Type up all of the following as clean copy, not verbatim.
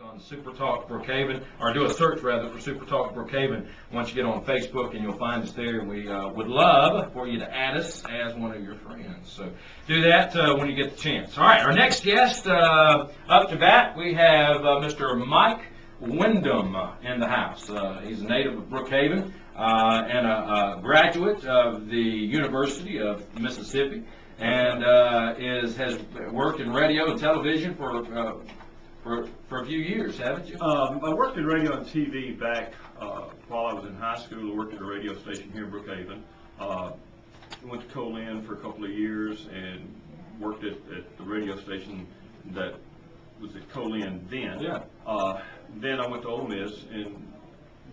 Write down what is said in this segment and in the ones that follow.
On Super Talk Brookhaven, or do a search rather for Super Talk Brookhaven once you get on Facebook, and you'll find us there. And we would love for you to add us as one of your friends. So do that when you get the chance. All right, our next guest up to bat, we have Mr. Mike Windham in the house. He's a native of Brookhaven and a graduate of the University of Mississippi, and has worked in radio and television for a few years, haven't you? I worked in radio and TV back while I was in high school. I worked at a radio station here in Brookhaven. Went to Colin for a couple of years and worked at the radio station that was at Colin then. Yeah. Then I went to Ole Miss and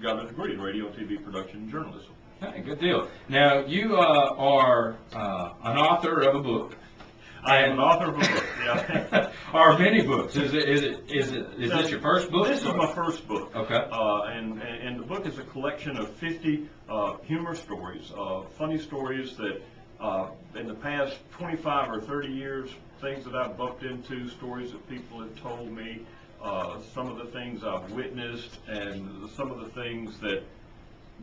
got a degree in radio and TV production and journalism. Okay, good deal. Now, you are an author of a book. I am an author of a book, yeah. Or many books. Is this your first book? This is my first book. Okay. And the book is a collection of 50 humor stories, funny stories that in the past 25 or 30 years, things that I've bumped into, stories that people have told me, some of the things I've witnessed, and some of the things that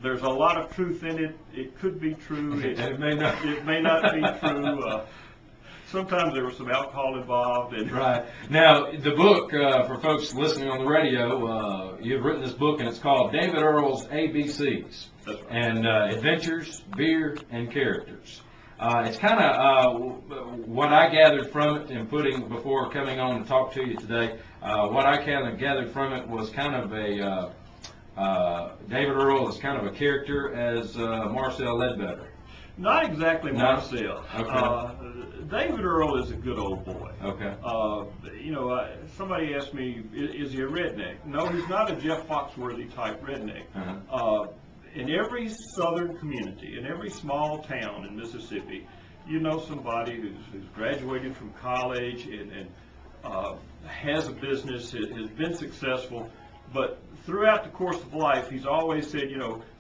there's a lot of truth in it. It could be true. It may not. It may not be true. Sometimes there was some alcohol involved. And right. Now, the book, for folks listening on the radio, you've written this book, and it's called David Earl's ABCs. That's right. And Adventures, Beer, and Characters. It's kind of what I gathered from it, and before coming on to talk to you today, what I kind of gathered from it was kind of a, David Earl is kind of a character as Marcel Ledbetter. Not exactly Marcel. Okay. David Earl is a good old boy. Okay. Somebody asked me, is he a redneck? No, he's not a Jeff Foxworthy type redneck. Uh-huh. In every southern community, in every small town in Mississippi, you know somebody who's graduated from college and has a business, has been successful, but throughout the course of life, he's always said,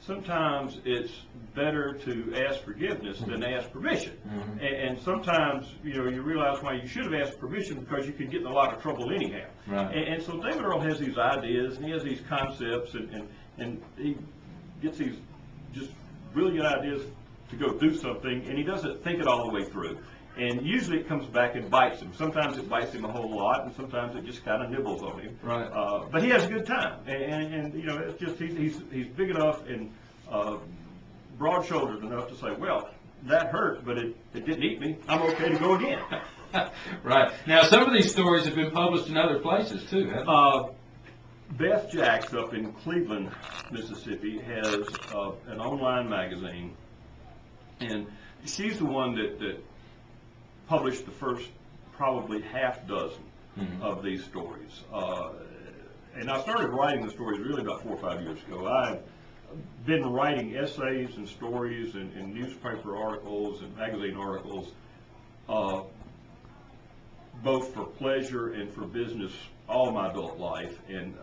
sometimes it's better to ask forgiveness than ask permission. Mm-hmm. And sometimes, you realize why you should have asked permission, because you can get in a lot of trouble anyhow. Right. And so David Earl has these ideas, and he has these concepts, and he gets these just really good ideas to go do something, and he doesn't think it all the way through. And usually it comes back and bites him. Sometimes it bites him a whole lot, and sometimes it just kind of nibbles on him. Right. But he has a good time, and it's just he's big enough and broad-shouldered enough to say, well, that hurt, but it didn't eat me. I'm okay to go again. Right. Now, some of these stories have been published in other places too, haven't they? Beth Jacks up in Cleveland, Mississippi, has an online magazine, and she's the one that published the first probably half dozen of these stories. And I started writing the stories really about 4 or 5 years ago. I've been writing essays and stories and newspaper articles and magazine articles, both for pleasure and for business all my adult life. And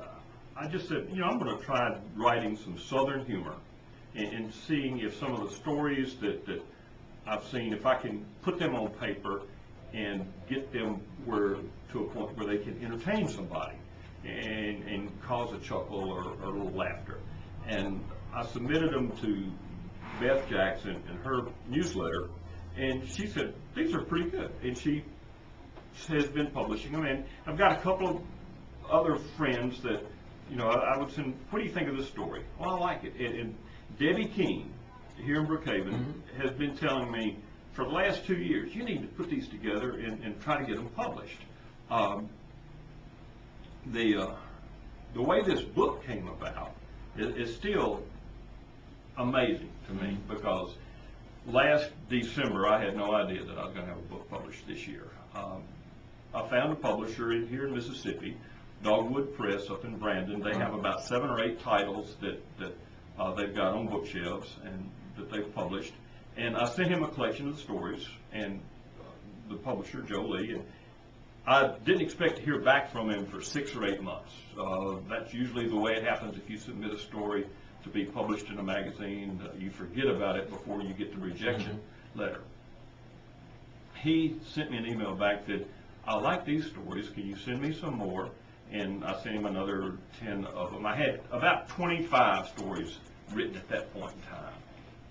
I just said, I'm going to try writing some Southern humor and seeing if some of the stories that I've seen, if I can put them on paper and get them to a point where they can entertain somebody and cause a chuckle or a little laughter. And I submitted them to Beth Jackson in her newsletter, and she said, these are pretty good. And she has been publishing them. And I've got a couple of other friends that, I would send, what do you think of this story? Well, I like it. And Debbie King, here in Brookhaven, has been telling me for the last 2 years, you need to put these together and try to get them published. The way this book came about is still amazing to me, because last December I had no idea that I was going to have a book published this year. I found a publisher here in Mississippi, Dogwood Press up in Brandon. They have about 7 or 8 titles that they've got on bookshelves and that they've published. And I sent him a collection of the stories, and the publisher, Joe Lee, and I didn't expect to hear back from him for 6 or 8 months. That's usually the way it happens if you submit a story to be published in a magazine. You forget about it before you get the rejection letter. He sent me an email back that, I like these stories, can you send me some more? and I sent him another 10 of them. I had about 25 stories written at that point in time.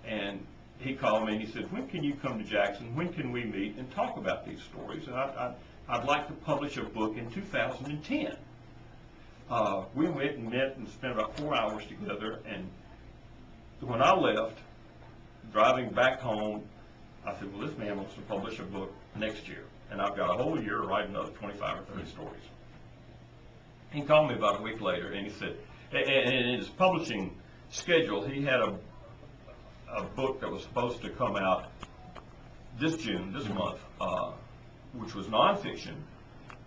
And he called me and he said, when can you come to Jackson? When can we meet and talk about these stories? And I'd like to publish a book in 2010. We went and met and spent about 4 hours together, and when I left, driving back home, I said, well, this man wants to publish a book next year, and I've got a whole year to write another 25 or 30 stories. He called me about a week later, and he said, and in his publishing schedule, he had a book that was supposed to come out this June, this month, which was nonfiction,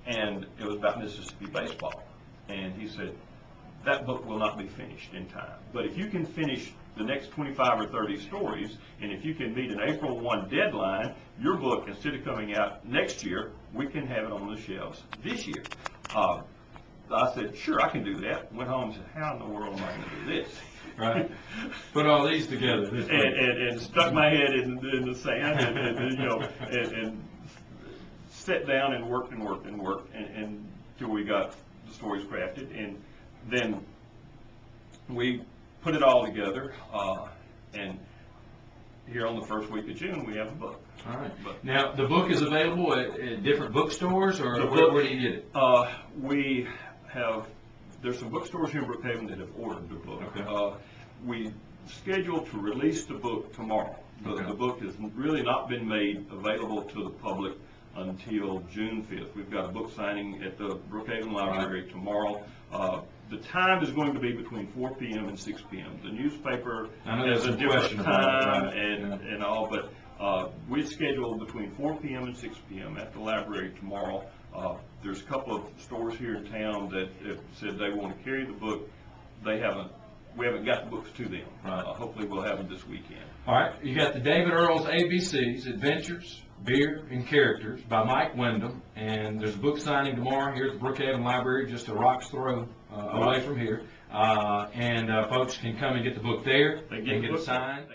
and it was about Mississippi baseball. And he said, that book will not be finished in time. But if you can finish the next 25 or 30 stories, and if you can meet an April 1 deadline, your book, instead of coming out next year, we can have it on the shelves this year. I said, sure, I can do that. Went home and said, how in the world am I going to do this? Right. Put all these together. and stuck my head in the sand, and sat down and worked until we got the stories crafted, and then we put it all together, and here on the first week of June we have a book. All right. Now the book is available at different bookstores, or where do you get it? There's some bookstores here in Brookhaven that have ordered the book. Okay. We scheduled to release the book tomorrow. Okay. The book has really not been made available to the public until June 5th. We've got a book signing at the Brookhaven Library tomorrow. The time is going to be between 4 p.m. and 6 p.m. The newspaper has a different time and all, but we scheduled between 4 p.m. and 6 p.m. at the library tomorrow. There's a couple of stores here in town that have said they want to carry the book. We haven't got the books to them. Right. Hopefully we'll have them this weekend. All right, you got the David Earl's ABCs, Adventures, Beer, and Characters by Mike Windham, and there's a book signing tomorrow here at the Brookhaven Library, just a rock's throw away from here. And folks can come and get the book there. They get it signed.